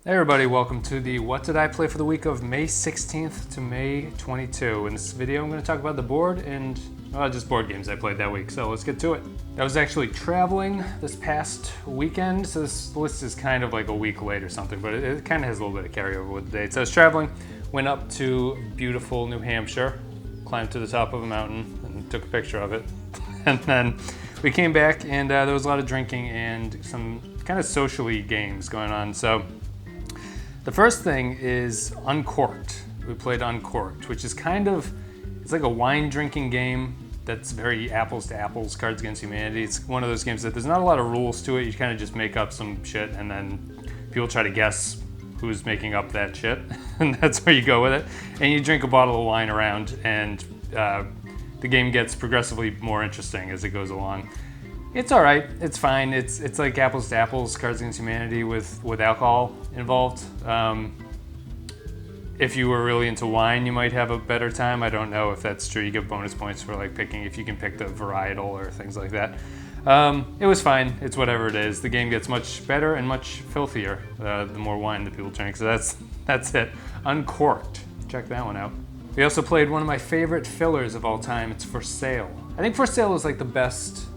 Hey everybody, welcome to the What Did I Play for the week of May 16th to May 22. In this video I'm going to talk about the board and just board games I played that week, so let's get to it. I was actually traveling this past weekend, so this list is kind of like a week late or something, but it kind of has a little bit of carryover with the dates. I was traveling, went up to beautiful New Hampshire, climbed to the top of a mountain and took a picture of it, and then we came back and there was a lot of drinking and some kind of socially games going on. So the first thing is Uncorked. We played Uncorked, which is it's like a wine drinking game that's very apples to apples, Cards Against Humanity. It's one of those games that there's not a lot of rules to it. You kind of just make up some shit and then people try to guess who's making up that shit. And that's where you go with it. And you drink a bottle of wine around and the game gets progressively more interesting as it goes along. It's all right. It's fine. It's like apples to apples, Cards Against Humanity with alcohol involved. If you were really into wine, you might have a better time. I don't know if that's true. You get bonus points for like picking if you can pick the varietal or things like that. It was fine. It's whatever it is. The game gets much better and much filthier the more wine that people drink. So that's it. Uncorked. Check that one out. We also played one of my favorite fillers of all time. It's For Sale. I think For Sale is like the best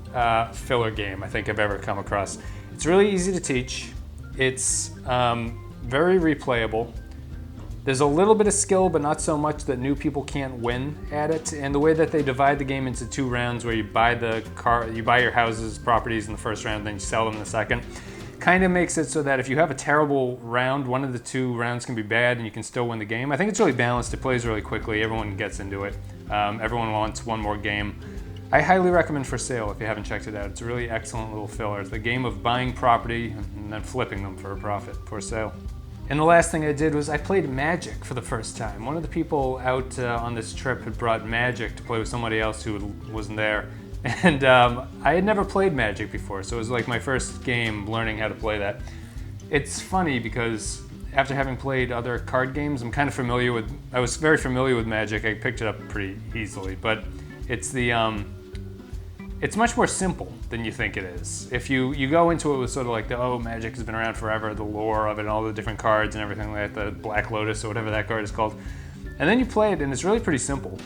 filler game I think I've ever come across. It's really easy to teach. It's very replayable. There's a little bit of skill, but not so much that new people can't win at it. And the way that they divide the game into two rounds, where you buy your houses, properties in the first round, then you sell them in the second, kind of makes it so that if you have a terrible round, one of the two rounds can be bad and you can still win the game. I think it's really balanced. It plays really quickly. Everyone gets into it. Everyone wants one more game. I highly recommend For Sale if you haven't checked it out. It's a really excellent little filler. It's the game of buying property and then flipping them for a profit. For Sale. And the last thing I did was I played Magic for the first time. One of the people out on this trip had brought Magic to play with somebody else who wasn't there. And I had never played Magic before, so it was like my first game learning how to play that. It's funny because after having played other card games, I was very familiar with Magic. I picked it up pretty easily, but it's much more simple than you think it is. If you go into it with sort of like Magic has been around forever, the lore of it, and all the different cards and everything like that, the Black Lotus or whatever that card is called. And then you play it and it's really pretty simple.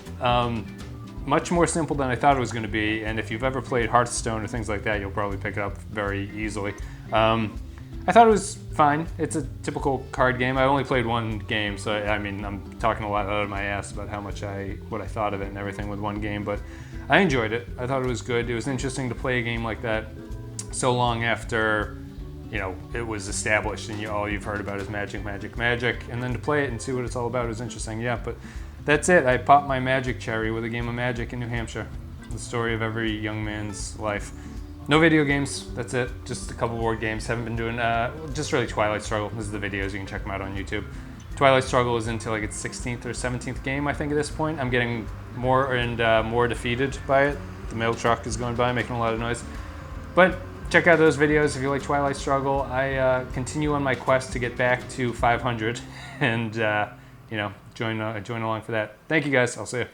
Much more simple than I thought it was going to be, and if you've ever played Hearthstone or things like that, you'll probably pick it up very easily. I thought it was fine. It's a typical card game. I only played one game, so I mean, I'm talking a lot out of my ass about what I thought of it and everything with one game, but I enjoyed it. I thought it was good. It was interesting to play a game like that so long after, it was established and all you've heard about is Magic, and then to play it and see what it's all about was interesting. Yeah, but that's it. I popped my Magic cherry with a game of Magic in New Hampshire. The story of every young man's life. No video games, that's it. Just a couple board games. Haven't been doing, just really Twilight Struggle. This is the videos, you can check them out on YouTube. Twilight Struggle is into like its 16th or 17th game, I think, at this point. I'm getting more and more defeated by it. The mail truck is going by, making a lot of noise. But check out those videos if you like Twilight Struggle. I continue on my quest to get back to 500 and, join along for that. Thank you guys, I'll see you.